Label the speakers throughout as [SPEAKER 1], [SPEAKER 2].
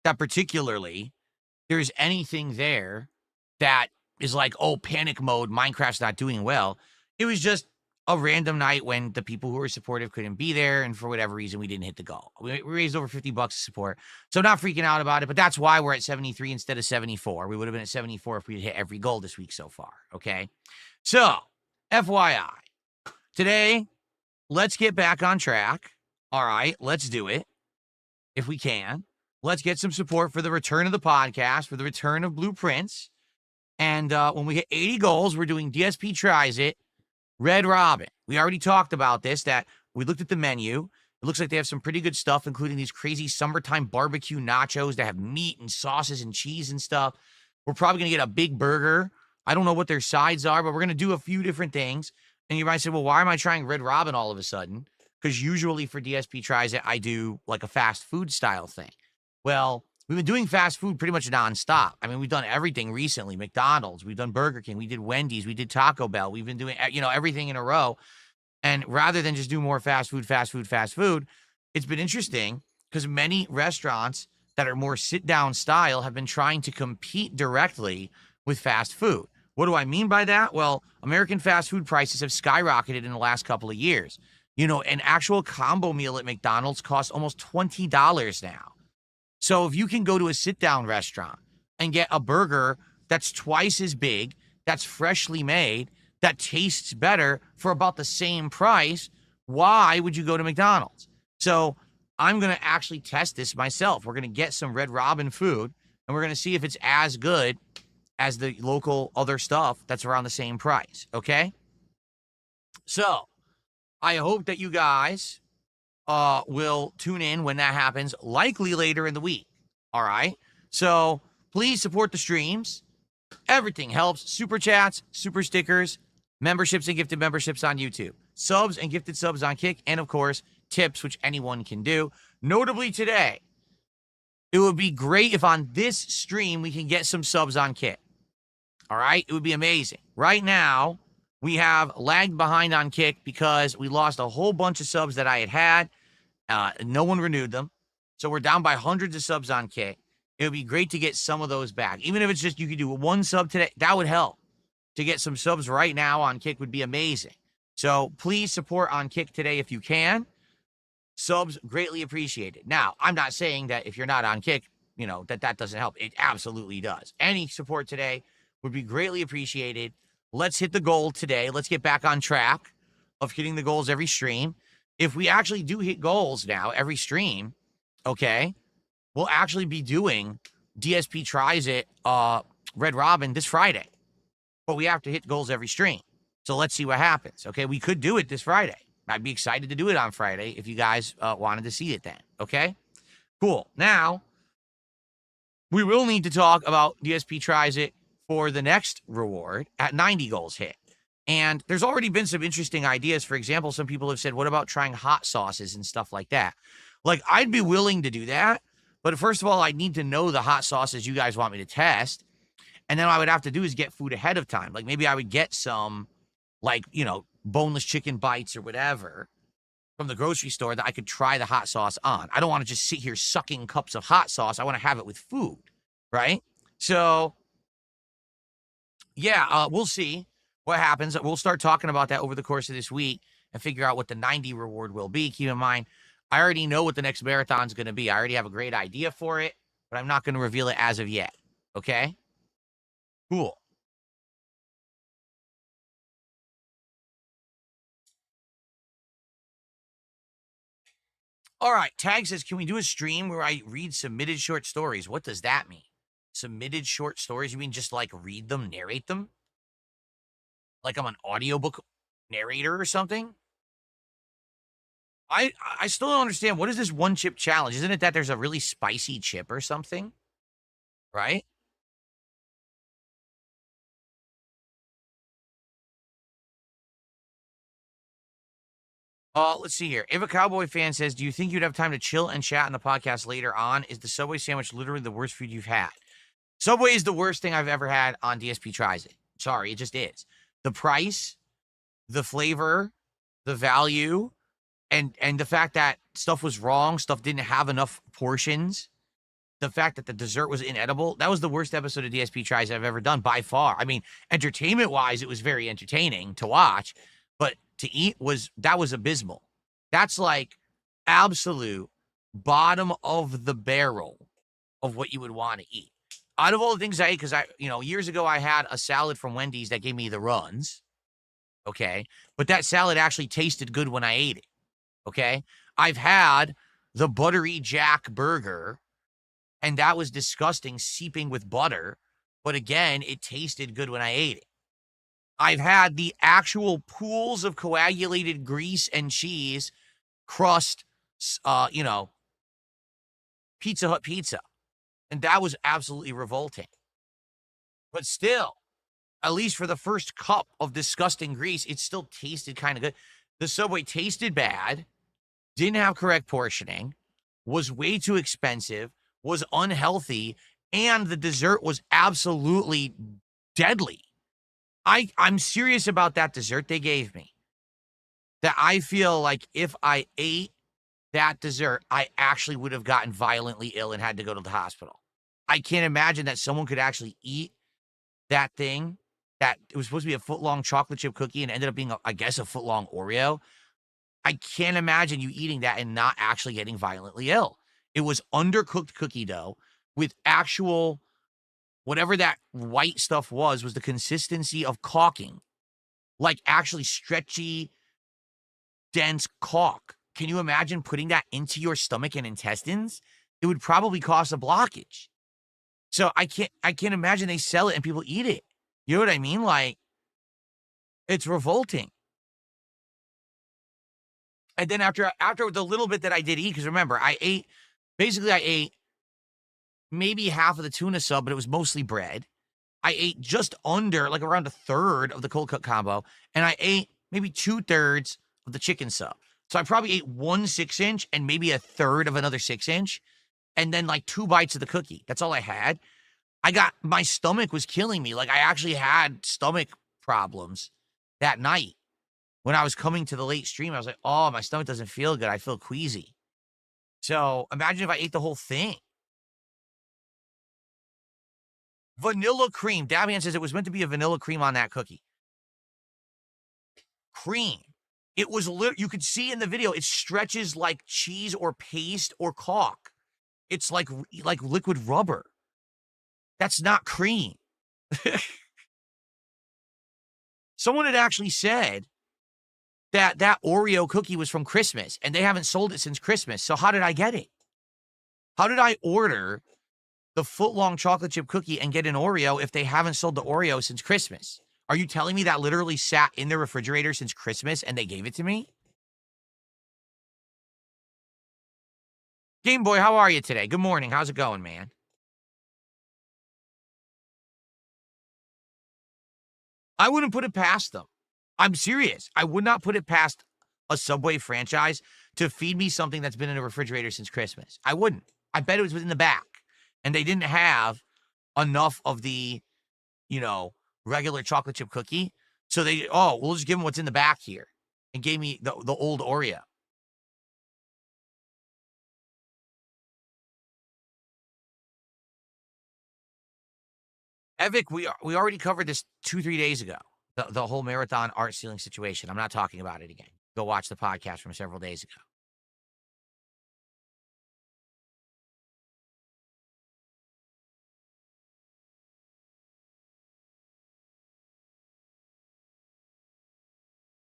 [SPEAKER 1] that particularly there's anything there that is like, oh, panic mode, Minecraft's not doing well. It was just a random night when the people who were supportive couldn't be there, and for whatever reason, we didn't hit the goal. We raised over $50 of support, so not freaking out about it, but that's why we're at 73 instead of 74. We would have been at 74 if we had hit every goal this week so far, okay? So, FYI, today, let's get back on track. All right, let's do it if we can. Let's get some support for the return of the podcast, for the return of Blueprints. And when we hit 80 goals, we're doing DSP Tries It, Red Robin. We already talked about this, that we looked at the menu. It looks like they have some pretty good stuff, including these crazy summertime barbecue nachos that have meat and sauces and cheese and stuff. We're probably going to get a big burger. I don't know what their sides are, but we're going to do a few different things. And you might say, well, why am I trying Red Robin all of a sudden? Because usually for DSP Tries It, I do like a fast food style thing. Well, we've been doing fast food pretty much nonstop. I mean, we've done everything recently. McDonald's, we've done Burger King, we did Wendy's, we did Taco Bell. We've been doing, everything in a row. And rather than just do more fast food, it's been interesting because many restaurants that are more sit-down style have been trying to compete directly with fast food. What do I mean by that? Well, American fast food prices have skyrocketed in the last couple of years. An actual combo meal at McDonald's costs almost $20 now. So if you can go to a sit-down restaurant and get a burger that's twice as big, that's freshly made, that tastes better for about the same price, why would you go to McDonald's? So I'm going to actually test this myself. We're going to get some Red Robin food, and we're going to see if it's as good as the local other stuff that's around the same price, okay? So I hope that you guys will tune in when that happens, likely later in the week. All right. So please support the streams. Everything helps. Super chats, super stickers, memberships and gifted memberships on YouTube, subs and gifted subs on Kick, and of course, tips, which anyone can do. Notably today, it would be great if on this stream we can get some subs on Kick. All right. It would be amazing. Right now, we have lagged behind on Kick because we lost a whole bunch of subs that I had. No one renewed them. So we're down by hundreds of subs on Kick. It would be great to get some of those back. Even if it's just you could do one sub today, that would help. To get some subs right now on Kick would be amazing. So please support on Kick today if you can. Subs greatly appreciated. Now, I'm not saying that if you're not on Kick, that doesn't help. It absolutely does. Any support today would be greatly appreciated. Let's hit the goal today. Let's get back on track of hitting the goals every stream. If we actually do hit goals now every stream, okay, we'll actually be doing DSP Tries It, Red Robin this Friday. But we have to hit goals every stream. So let's see what happens, okay? We could do it this Friday. I'd be excited to do it on Friday if you guys wanted to see it then, okay? Cool. Now, we will need to talk about DSP Tries It for the next reward at 90 goals hit. And there's already been some interesting ideas. For example, some people have said, what about trying hot sauces and stuff like that? Like, I'd be willing to do that. But first of all, I need to know the hot sauces you guys want me to test. And then what I would have to do is get food ahead of time. Like, maybe I would get some, boneless chicken bites or whatever from the grocery store that I could try the hot sauce on. I don't want to just sit here sucking cups of hot sauce. I want to have it with food, right? So, yeah, we'll see what happens. We'll start talking about that over the course of this week and figure out what the 90 reward will be. Keep in mind, I already know what the next marathon is going to be. I already have a great idea for it, but I'm not going to reveal it as of yet. Okay? Cool. All right. Tag says, can we do a stream where I read submitted short stories? What does that mean? Submitted short stories? You mean just read them, narrate them? Like I'm an audiobook narrator or something? I still don't understand. What is this one chip challenge? Isn't it that there's a really spicy chip or something? Right? Let's see here. If a Cowboy fan says, do you think you'd have time to chill and chat in the podcast later on? Is the Subway sandwich literally the worst food you've had? Subway is the worst thing I've ever had on DSP Tries It. Sorry, it just is. The price, the flavor, the value, and the fact that stuff was wrong, stuff didn't have enough portions. the fact that the dessert was inedible, that was the worst episode of DSP Tries I've ever done by far. I mean, entertainment wise, it was very entertaining to watch, but to eat that was abysmal. That's like absolute bottom of the barrel of what you would want to eat. Out of all the things I ate, because years ago I had a salad from Wendy's that gave me the runs. Okay. But that salad actually tasted good when I ate it. Okay. I've had the buttery Jack burger, and that was disgusting, seeping with butter. But again, it tasted good when I ate it. I've had the actual pools of coagulated grease and cheese crust, Pizza Hut pizza. And that was absolutely revolting. But still, at least for the first cup of disgusting grease, it still tasted kind of good. The Subway tasted bad, didn't have correct portioning, was way too expensive, was unhealthy, and the dessert was absolutely deadly. I'm serious about that dessert they gave me. That I feel like if I ate that dessert, I actually would have gotten violently ill and had to go to the hospital. I can't imagine that someone could actually eat that thing that it was supposed to be a foot-long chocolate chip cookie and ended up being, I guess, a foot-long Oreo. I can't imagine you eating that and not actually getting violently ill. It was undercooked cookie dough with actual, whatever that white stuff was the consistency of caulking. Like actually stretchy, dense caulk. Can you imagine putting that into your stomach and intestines? It would probably cause a blockage. So I can't imagine they sell it and people eat it. You know what I mean? Like, it's revolting. And then after the little bit that I did eat, because remember, I ate maybe half of the tuna sub, but it was mostly bread. I ate just under, like around a third of the cold cut combo, and I ate maybe 2/3 of the chicken sub. So I probably ate 1 6-inch and maybe a third of another 6-inch, and then like 2 bites of the cookie. That's all I had. My stomach was killing me. Like I actually had stomach problems that night. When I was coming to the late stream, I was like, oh, my stomach doesn't feel good. I feel queasy. So imagine if I ate the whole thing. Vanilla cream. Davian says it was meant to be a vanilla cream on that cookie. Cream. It was you could see in the video, it stretches like cheese or paste or caulk. It's like liquid rubber. That's not cream. Someone had actually said that Oreo cookie was from Christmas, and they haven't sold it since Christmas. So how did I get it? How did I order the foot-long chocolate chip cookie and get an Oreo if they haven't sold the Oreo since Christmas? Are you telling me that literally sat in the refrigerator since Christmas and they gave it to me? Game Boy, how are you today? Good morning. How's it going, man? I wouldn't put it past them. I'm serious. I would not put it past a Subway franchise to feed me something that's been in a refrigerator since Christmas. I wouldn't. I bet it was in the back. And they didn't have enough of the, regular chocolate chip cookie. So we'll just give them what's in the back here. And gave me the old Oreo. Evic, we already covered this 2-3 days ago. The whole marathon art ceiling situation. I'm not talking about it again. Go watch the podcast from several days ago.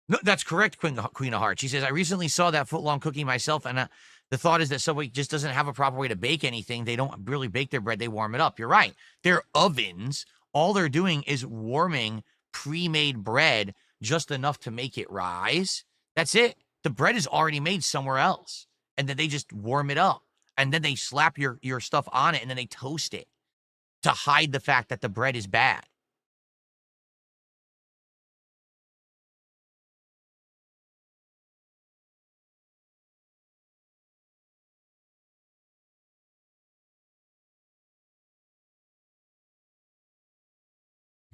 [SPEAKER 1] No, that's correct, Queen of Hearts. She says, I recently saw that foot-long cookie myself, and the thought is that Subway just doesn't have a proper way to bake anything. They don't really bake their bread. They warm it up. You're right. Their ovens, all they're doing is warming pre-made bread just enough to make it rise. That's it. The bread is already made somewhere else, and then they just warm it up, and then they slap your stuff on it, and then they toast it to hide the fact that the bread is bad.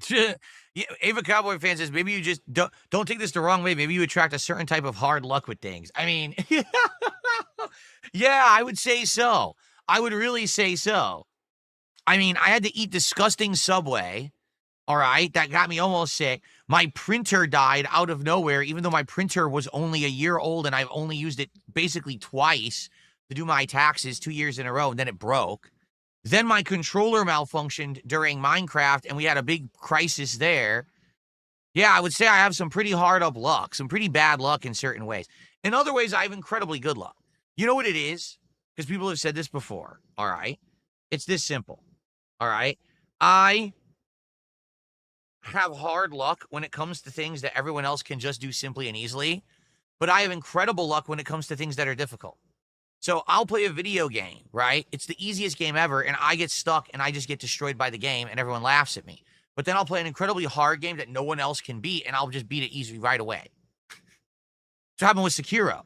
[SPEAKER 1] Yeah, Ava Cowboy fan says maybe you just don't take this the wrong way. Maybe you attract a certain type of hard luck with things. I mean, yeah, I would say so. I would really say so. I mean, I had to eat disgusting Subway. All right, that got me almost sick. My printer died out of nowhere, even though my printer was only a year old and I've only used it basically twice to do my taxes 2 years in a row, and then it broke. Then my controller malfunctioned during Minecraft, and we had a big crisis there. Yeah, I would say I have some pretty hard up luck, some pretty bad luck in certain ways. In other ways, I have incredibly good luck. You know what it is? Because people have said this before. All right. It's this simple. All right. I have hard luck when it comes to things that everyone else can just do simply and easily, but I have incredible luck when it comes to things that are difficult. So I'll play a video game, right? It's the easiest game ever, and I get stuck and I just get destroyed by the game, and everyone laughs at me. But then I'll play an incredibly hard game that no one else can beat, and I'll just beat it easily right away. So happened with Sekiro.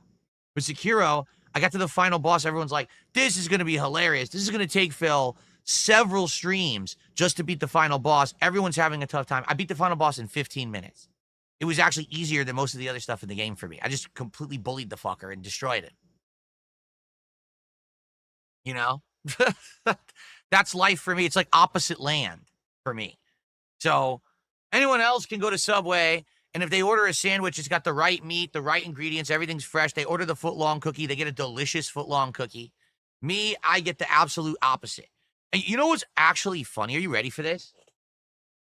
[SPEAKER 1] With Sekiro, I got to the final boss. Everyone's like, this is going to be hilarious. This is going to take Phil several streams just to beat the final boss. Everyone's having a tough time. I beat the final boss in 15 minutes. It was actually easier than most of the other stuff in the game for me. I just completely bullied the fucker and destroyed it. You know? That's life for me. It's like opposite land for me. So anyone else can go to Subway, and if they order a sandwich, it's got the right meat, the right ingredients, everything's fresh. They order the foot-long cookie. They get a delicious foot-long cookie. Me, I get the absolute opposite. And you know what's actually funny? Are you ready for this?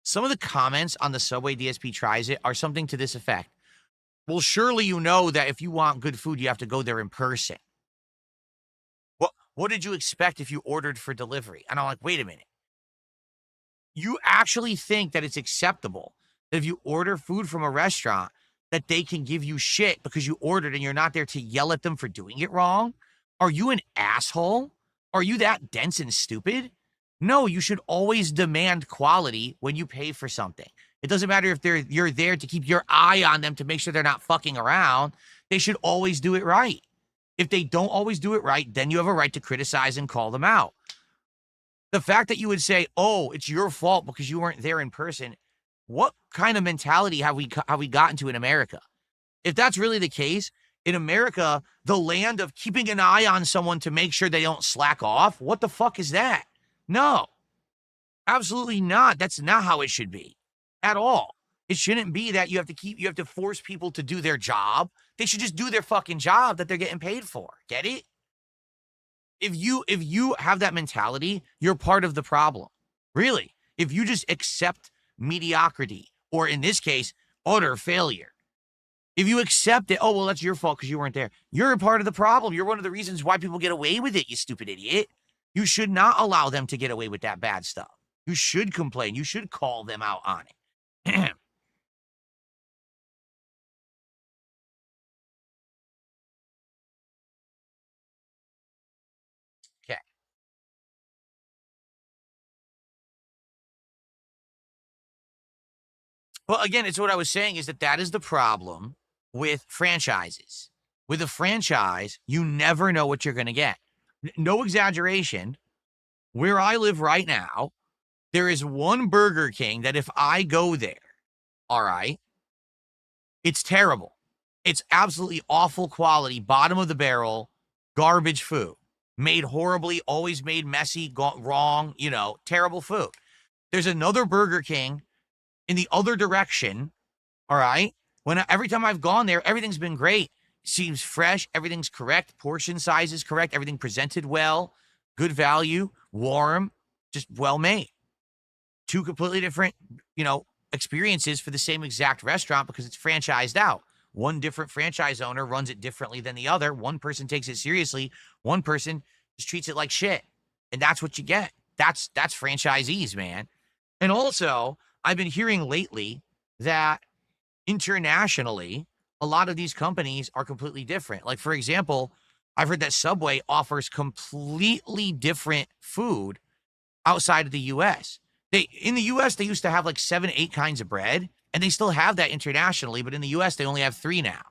[SPEAKER 1] Some of the comments on the Subway DSP Tries It are something to this effect. Well, surely you know that if you want good food, you have to go there in person. What did you expect if you ordered for delivery? And I'm like, wait a minute. You actually think that it's acceptable that if you order food from a restaurant, that they can give you shit because you ordered and you're not there to yell at them for doing it wrong? Are you an asshole? Are you that dense and stupid? No, you should always demand quality when you pay for something. It doesn't matter if you're there to keep your eye on them to make sure they're not fucking around. They should always do it right. If they don't always do it right, then you have a right to criticize and call them out. The fact that you would say, oh, it's your fault because you weren't there in person, what kind of mentality have we gotten to in America? If that's really the case, in America, the land of keeping an eye on someone to make sure they don't slack off, what the fuck is that? No, absolutely not. That's not how it should be at all. It shouldn't be that you have to force people to do their job. They should just do their fucking job that they're getting paid for. Get it? If you have that mentality, you're part of the problem. Really. If you just accept mediocrity, or in this case, utter failure. If you accept it, oh, well, that's your fault because you weren't there. You're a part of the problem. You're one of the reasons why people get away with it, you stupid idiot. You should not allow them to get away with that bad stuff. You should complain. You should call them out on it. Okay. Well, again, it's what I was saying is that is the problem with franchises. With a franchise, you never know what you're going to get. No exaggeration. Where I live right now, there is one Burger King that if I go there, all right, it's terrible. It's absolutely awful quality, bottom of the barrel, garbage food. Made horribly, always made messy, wrong, terrible food. There's another Burger King in the other direction, all right? Every time I've gone there, everything's been great. Seems fresh, everything's correct, portion size is correct, everything presented well, good value, warm, just well made. Two completely different, experiences for the same exact restaurant because it's franchised out. One different franchise owner runs it differently than the other. One person takes it seriously, one person just treats it like shit. And that's what you get. That's franchisees, man. And also, I've been hearing lately that internationally, a lot of these companies are completely different. Like, for example, I've heard that Subway offers completely different food outside of the US. In the US, they used to have like 7, 8 kinds of bread, and they still have that internationally, but in the US, they only have 3 now.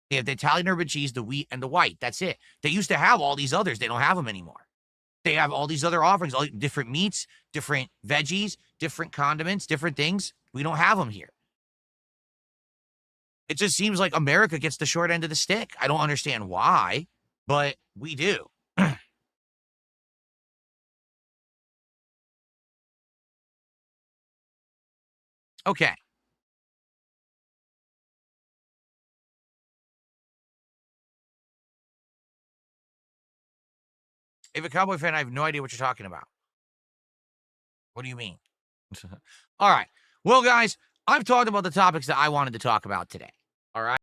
[SPEAKER 1] They have the Italian herb and cheese, the wheat, and the white. That's it. They used to have all these others. They don't have them anymore. They have all these other offerings, all different meats, different veggies, different condiments, different things. We don't have them here. It just seems like America gets the short end of the stick. I don't understand why, but we do. Okay. If a Cowboy fan, I have no idea what you're talking about. What do you mean? All right. Well, guys, I've talked about the topics that I wanted to talk about today. All right.